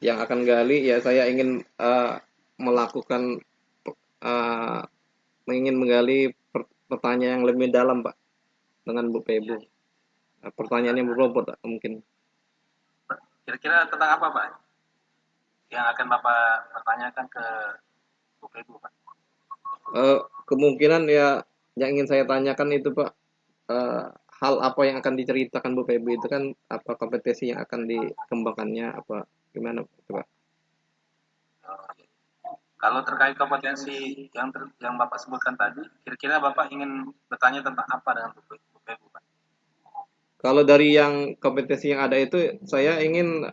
yang akan gali ya saya ingin melakukan eh, ingin menggali pertanyaan yang lebih dalam Pak dengan Bu Iya, Pebu. iya. Pertanyaan yang berbobot Pak, mungkin. Kira-kira tentang apa, Pak? Yang akan Bapak pertanyakan ke Bu Ibu, Pak? Kemungkinan ya yang ingin saya tanyakan itu Pak, eh, hal apa yang akan diceritakan Bu Pebu itu kan apa kompetensi yang akan dikembangkannya apa gimana itu Pak? Oh, iya. Kalau terkait kompetensi yang Bapak sebutkan tadi, kira-kira Bapak ingin bertanya tentang apa dengan Bu Ibu, Pak? Kalau dari yang kompetensi yang ada itu saya ingin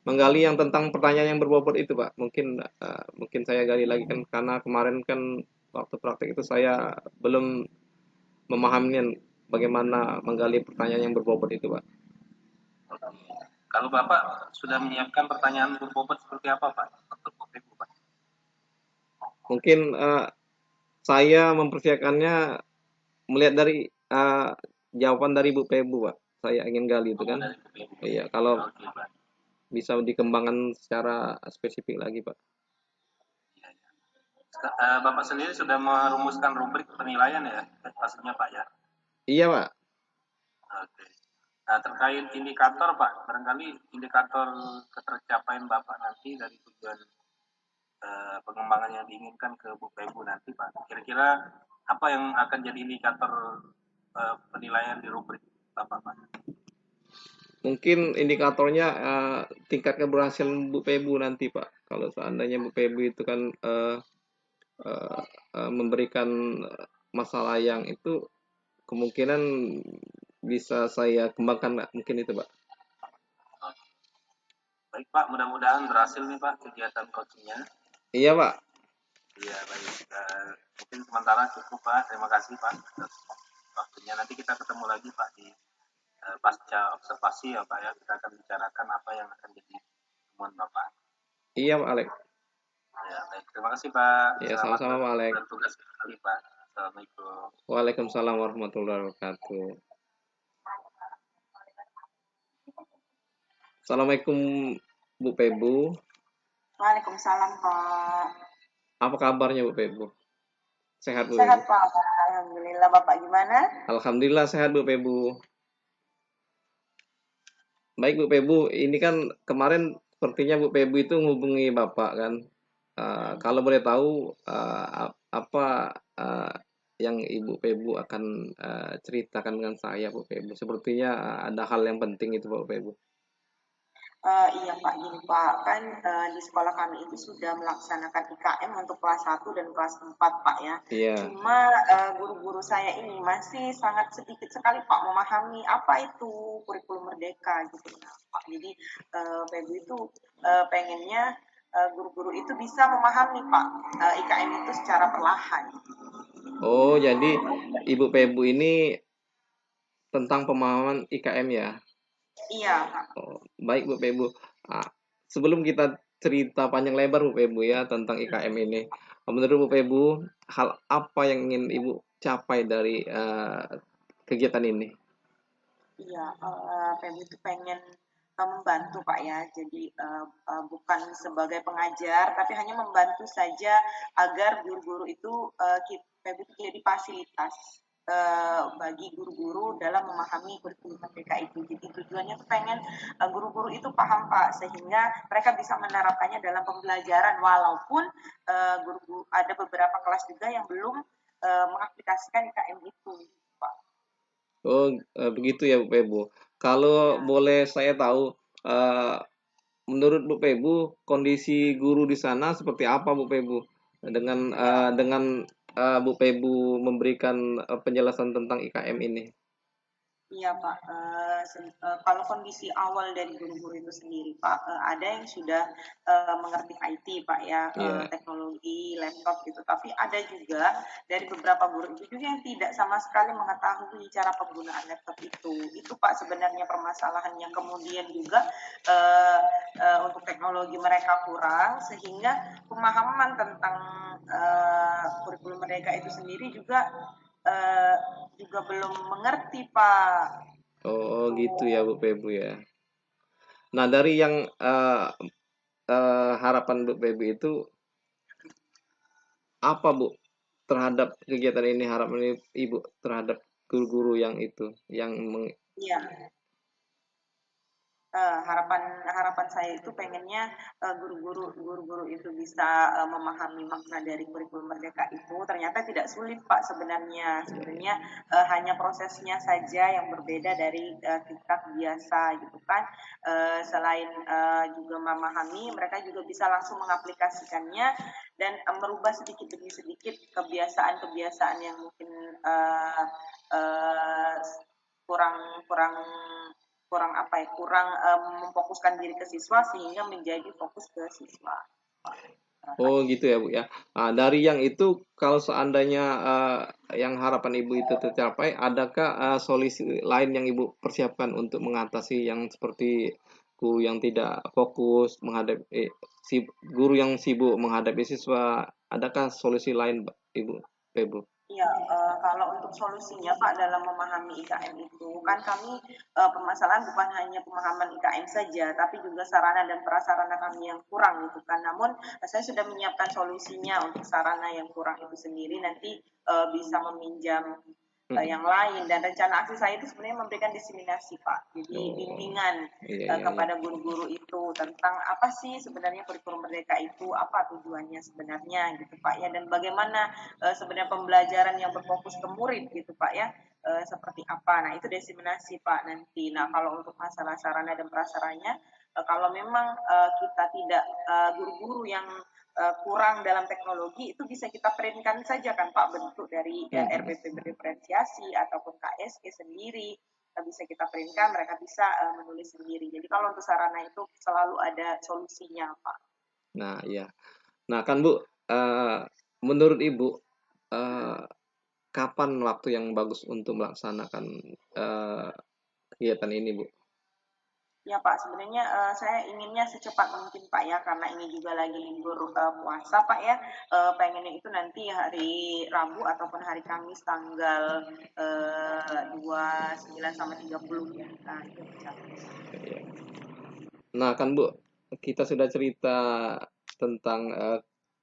menggali yang tentang pertanyaan yang berbobot itu Pak. Mungkin saya gali lagi kan karena kemarin kan waktu praktek itu saya belum memahami bagaimana menggali pertanyaan yang berbobot itu Pak. Oke. Kalau Bapak sudah menyiapkan pertanyaan berbobot seperti apa, Pak? Untuk Bu Ibu, Pak? Mungkin saya mempersiapkannya melihat dari jawaban dari Bu Pebu Pak. Saya ingin gali itu Oh, kan. dari Bu Ibu. Iya, kalau Oke, Pak. bisa dikembangkan secara spesifik lagi Pak. Iya, iya. Bapak sendiri sudah merumuskan rubrik penilaian ya, pastinya Pak ya? Iya Pak. Oke. Nah, terkait indikator, Pak, barangkali indikator ketercapaian Bapak nanti dari tujuan pengembangan yang diinginkan ke Bu Ibu nanti, Pak. Kira-kira apa yang akan jadi indikator penilaian di rubrik Bapak, Pak? Mungkin indikatornya tingkat keberhasilan Bu Pebu nanti Pak. Kalau seandainya Bu Pebu itu kan eh, memberikan masalah yang itu kemungkinan bisa saya kembangkan Pak. Mungkin itu Pak. Oke. Baik, Pak. Mudah-mudahan berhasil nih, Pak, kegiatan coachingnya. Iya Pak. Iya, baik. Mungkin sementara cukup, Pak. Terima kasih, Pak, atas waktunya. Nanti kita ketemu lagi, Pak, di pasca observasi ya, Pak ya. Kita akan bicarakan apa yang akan jadi temuan Bapak. Iya Pak Alex. Ya, baik. Terima kasih, Pak. Iya Selamat sama-sama Pak Alex. bertugas kembali, Pak. Assalamualaikum. Waalaikumsalam warahmatullahi wabarakatuh. Assalamualaikum Bu Pebu. Waalaikumsalam Pak. Apa kabarnya Bu Pebu? Sehat Bu Pebu? Sehat Pak. Alhamdulillah Bapak gimana? Alhamdulillah sehat Bu Pebu. Baik Bu Pebu, ini kan kemarin sepertinya Bu Pebu itu menghubungi Bapak kan. Kalau boleh tahu apa eh, yang Ibu Pebu akan ceritakan dengan saya Bu Pebu. Sepertinya ada hal yang penting itu Bu Pebu. Iya Pak, gini Pak, kan di sekolah kami itu sudah melaksanakan IKM untuk kelas 1 dan kelas 4 Pak ya. Iya. Cuma guru-guru saya ini masih sangat sedikit sekali Pak memahami apa itu kurikulum merdeka gitu nah, Pak. Jadi Febri itu pengennya guru-guru itu bisa memahami Pak IKM itu secara perlahan. Oh, jadi Ibu Pebu ini tentang pemahaman IKM ya. Iya Pak. Oh, baik Bu Pebu. Ah, sebelum kita cerita panjang lebar Bu Pebu ya tentang IKM ini, menurut Bu Pebu, hal apa yang ingin Ibu capai dari kegiatan ini? Iya, Febri itu pengen membantu Pak ya. Jadi bukan sebagai pengajar, tapi hanya membantu saja agar guru-guru itu Febri itu jadi fasilitas bagi guru-guru dalam memahami kurikulum mereka itu. Jadi tujuannya tuh pengen guru-guru itu paham Pak, sehingga mereka bisa menerapkannya dalam pembelajaran. Walaupun guru-guru ada beberapa kelas juga yang belum mengaplikasikan IKM itu, Pak. Oh, begitu ya Bu Pebu. Kalau Ya. boleh saya tahu, eh, menurut Bu Pebu, kondisi guru di sana seperti apa Bu Pebu? Dengan Bu Pebu memberikan penjelasan tentang IKM ini. Iya Pak, kalau kondisi awal dari guru-guru itu sendiri Pak, ada yang sudah mengerti IT Pak ya, Iya. teknologi, laptop gitu. Tapi ada juga dari beberapa guru itu juga yang tidak sama sekali mengetahui cara penggunaan laptop itu. Itu Pak sebenarnya permasalahannya. Kemudian juga untuk teknologi mereka kurang, sehingga pemahaman tentang kurikulum mereka itu sendiri juga eh, juga belum mengerti Pak Oh, gitu. gitu ya Bu Pebu ya. Nah, dari yang harapan Bu Feby itu apa Bu terhadap kegiatan ini, harapan Ibu terhadap guru-guru yang itu yang Iya. Harapan harapan saya itu pengennya guru-guru itu bisa memahami makna dari kurikulum merdeka itu. Ternyata tidak sulit Pak sebenarnya. Sebenarnya hanya prosesnya saja yang berbeda dari tingkat biasa gitu kan. Selain juga memahami, mereka juga bisa langsung mengaplikasikannya dan merubah sedikit demi sedikit kebiasaan-kebiasaan yang mungkin uh, kurang kurang kurang apa ya kurang memfokuskan diri ke siswa sehingga menjadi fokus ke siswa. Oh gitu ya Bu ya. Nah, dari yang itu kalau seandainya yang harapan Ibu itu tercapai, adakah solusi lain yang Ibu persiapkan untuk mengatasi yang seperti guru yang tidak fokus menghadapi guru yang sibuk menghadapi siswa? Adakah solusi lain Ibu Feby? Iya, kalau untuk solusinya Pak dalam memahami IKN itu kan kami permasalahan bukan hanya pemahaman IKN saja, tapi juga sarana dan prasarana kami yang kurang gitu kan. Namun saya sudah menyiapkan solusinya untuk sarana yang kurang itu sendiri nanti bisa meminjam yang lain dan rencana aksi saya itu sebenarnya memberikan diseminasi Pak. Jadi bimbingan kepada guru-guru itu tentang apa sih sebenarnya kurikulum merdeka itu, apa tujuannya sebenarnya gitu Pak ya dan bagaimana sebenarnya pembelajaran yang berfokus ke murid gitu Pak ya. Seperti apa. Nah, itu diseminasi Pak nanti. Nah, kalau untuk masalah sarana dan prasaranya kalau memang kita tidak guru-guru yang kurang dalam teknologi itu bisa kita printkan saja kan Pak bentuk dari RPP berdiferensiasi ataupun KSG sendiri bisa kita printkan mereka bisa menulis sendiri. Jadi kalau untuk sarana itu selalu ada solusinya Pak. Nah ya, nah kan Bu, menurut Ibu kapan waktu yang bagus untuk melaksanakan kegiatan ini Bu? Ya Pak, sebenarnya saya inginnya secepat mungkin Pak ya, karena ini juga lagi libur puasa Pak ya. Pengennya itu nanti hari Rabu ataupun hari Kamis tanggal 29 sama 30 ya. Nah, itu bisa. Nah kan Bu, kita sudah cerita tentang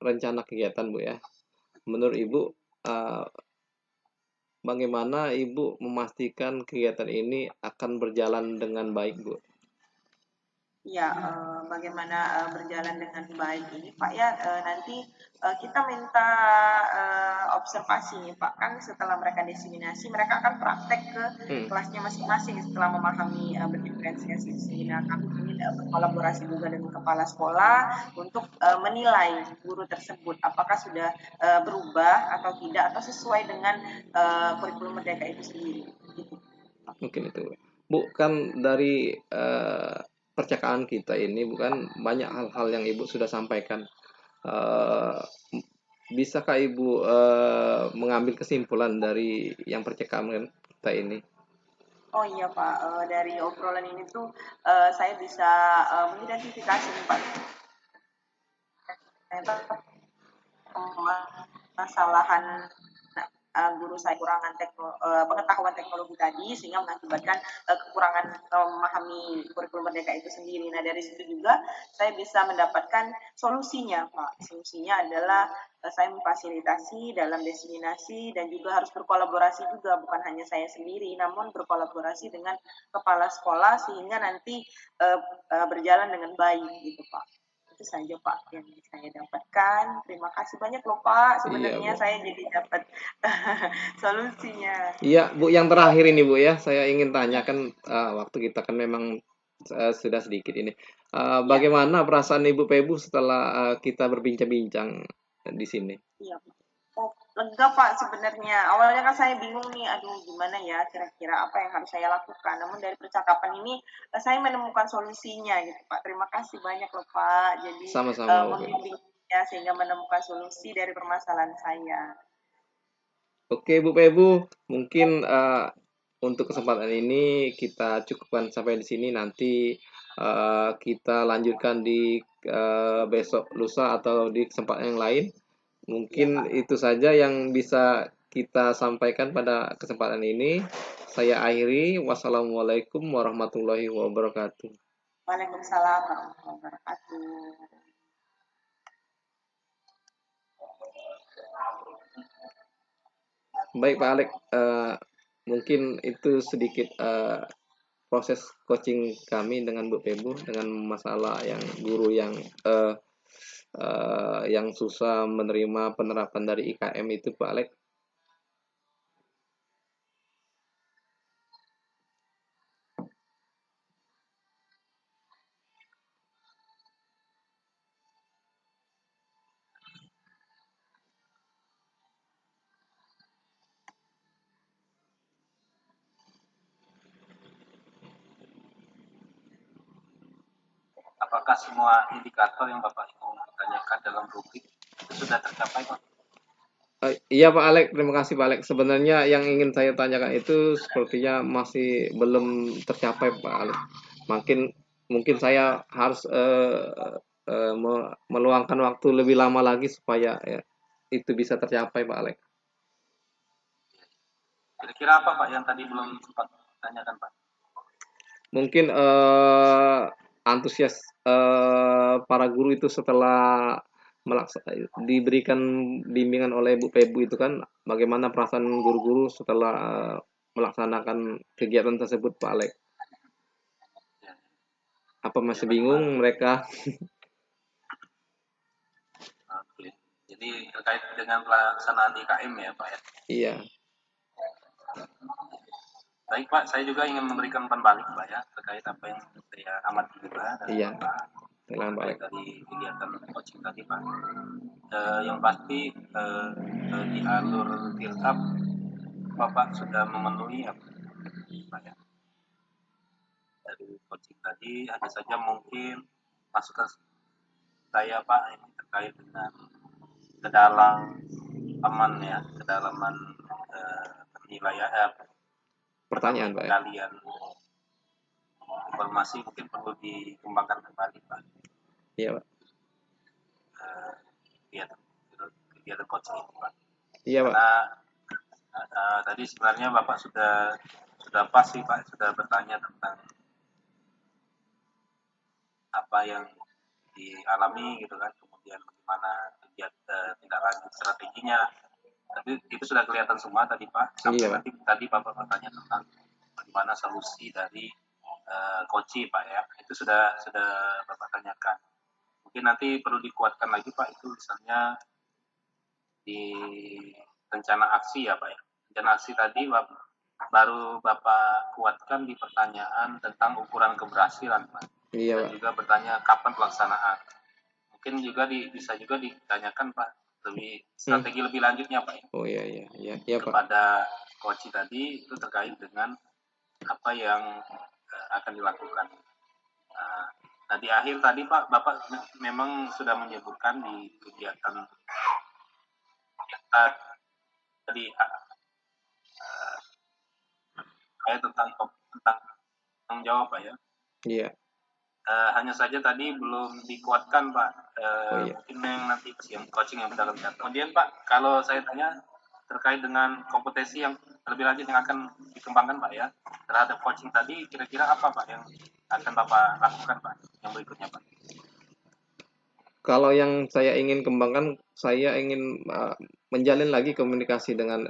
rencana kegiatan Bu ya. Menurut Ibu, bagaimana Ibu memastikan kegiatan ini akan berjalan dengan baik Bu? Ya, bagaimana berjalan dengan baik ini Pak ya, nanti kita minta observasi nih Pak, kan setelah mereka diseminasi, mereka akan praktek ke kelasnya masing-masing setelah memahami berdiferensiasi di sini. Nah, kami ingin berkolaborasi juga dengan kepala sekolah untuk menilai guru tersebut, apakah sudah berubah atau tidak, atau sesuai dengan kurikulum merdeka itu sendiri. Gitu. Mungkin itu Bu, kan dari percakapan kita ini bukan banyak hal-hal yang Ibu sudah sampaikan. Bisakah Ibu mengambil kesimpulan dari yang percakapan kita ini? Oh iya Pak, dari obrolan ini tuh saya bisa mengidentifikasi nih Pak. Ternyata permasalahan guru saya kurangan pengetahuan teknologi tadi sehingga mengakibatkan kekurangan memahami kurikulum merdeka itu sendiri. Nah dari situ juga saya bisa mendapatkan solusinya Pak. Solusinya adalah saya memfasilitasi dalam diseminasi dan juga harus berkolaborasi juga bukan hanya saya sendiri namun berkolaborasi dengan kepala sekolah sehingga nanti berjalan dengan baik gitu Pak. Itu saja Pak yang saya dapatkan. Terima kasih banyak loh Pak. Sebenarnya Iya, saya jadi dapat solusinya. iya Bu, yang terakhir ini Bu ya, saya ingin tanyakan waktu kita kan memang sudah sedikit ini. Iya, Bagaimana perasaan Ibu Pebu setelah kita berbincang-bincang di sini? iya. Oh, lega Pak sebenarnya. Awalnya kan saya bingung nih, aduh gimana ya kira-kira apa yang harus saya lakukan. Namun dari percakapan ini saya menemukan solusinya gitu Pak. Terima kasih banyak loh Pak. Jadi Sama-sama Bu Pebu. membimbing saya sehingga menemukan solusi dari permasalahan saya. Oke Bu Pebu, mungkin untuk kesempatan ini kita cukupkan sampai di sini. Nanti kita lanjutkan di besok lusa atau di kesempatan yang lain. Iya Mungkin Pak. itu saja yang bisa kita sampaikan pada kesempatan ini. Saya akhiri. Wassalamualaikum warahmatullahi wabarakatuh. Waalaikumsalam warahmatullahi wabarakatuh. Baik Pak Alek, mungkin itu sedikit proses coaching kami dengan Bu Pebu dengan masalah yang guru yang susah menerima penerapan dari IKM itu Pak Alek. Apakah semua indikator yang Bapak ingin tanyakan dalam rubrik itu sudah tercapai, Pak? Iya Pak Alek, terima kasih Pak Alek. Sebenarnya yang ingin saya tanyakan itu sepertinya masih belum tercapai Pak Alek. Mungkin saya harus meluangkan waktu lebih lama lagi supaya ya, itu bisa tercapai Pak Alek. Kira-kira apa Pak yang tadi belum sempat tanyakan Pak? Mungkin antusias para guru itu setelah diberikan bimbingan oleh Bu Pebu itu kan bagaimana perasaan guru-guru setelah melaksanakan kegiatan tersebut Pak Alek? Ya, Apa ya masih baik Pak. bingung mereka? Oke. Jadi terkait dengan pelaksanaan IKM ya Pak ya? Iya, Baik Pak, saya juga ingin memberikan umpan balik Pak ya terkait apa yang saya amati juga dari iya. Bapak Silakan Pak terkait Alek. dari kegiatan coaching tadi Pak. Yang pasti di alur tilkap Bapak sudah memenuhi apa Pak ya? Dari coaching tadi hanya saja mungkin masukan saya Pak ini terkait dengan kedalaman ya, kedalaman penilaian Pertanyaan Pak ya. penggalian informasi mungkin perlu dikembangkan kembali Pak. Iya Pak. Kegiatan kegiatan coaching ini Pak. Iya Pak. Karena tadi sebenarnya Bapak sudah pas sih Pak, sudah bertanya tentang apa yang dialami gitu kan, kemudian bagaimana tindak lanjut strateginya. Tapi itu sudah kelihatan semua tadi Pak. Sampai Iya Pak. nanti tadi Bapak bertanya tentang bagaimana solusi dari coaching Pak ya. Itu sudah Bapak tanyakan. Mungkin nanti perlu dikuatkan lagi Pak itu misalnya di rencana aksi ya Pak ya. Rencana aksi tadi baru Bapak kuatkan di pertanyaan tentang ukuran keberhasilan Pak. Iya Dan Pak. juga bertanya kapan pelaksanaan. Mungkin juga bisa juga ditanyakan Pak lebih strategi lebih lanjutnya Pak ya. Oh iya iya iya iya Pak. Kepada coach tadi itu terkait dengan apa yang akan dilakukan. Nah di akhir tadi Pak Bapak memang sudah menyebutkan di kegiatan kita tadi tentang tanggung jawab Pak ya. Iya. Hanya saja tadi belum dikuatkan Pak. Oh iya. Mungkin yang nanti yang coaching yang dalam chat. Kemudian Pak, kalau saya tanya terkait dengan kompetensi yang lebih lanjut yang akan dikembangkan Pak ya terhadap coaching tadi, kira-kira apa Pak yang akan Bapak lakukan Pak yang berikutnya Pak? Kalau yang saya ingin kembangkan, saya ingin menjalin lagi komunikasi dengan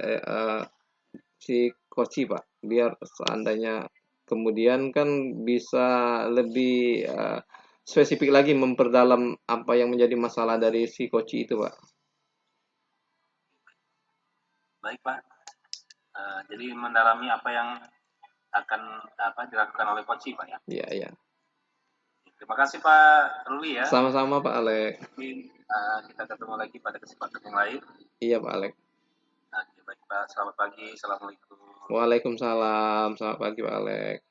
si Koci Pak, biar seandainya kemudian kan bisa lebih spesifik lagi memperdalam apa yang menjadi masalah dari si Koci itu Pak. Baik Pak. Jadi mendalami apa yang akan dilakukan oleh Koci Pak ya. Iya iya. Terima kasih Pak Ruli ya. Sama-sama Pak Alek. Mungkin kita ketemu lagi pada kesempatan yang lain. Iya Pak Alek. Baik Pak, selamat pagi, assalamualaikum. Waalaikumsalam, selamat pagi Pak Alek.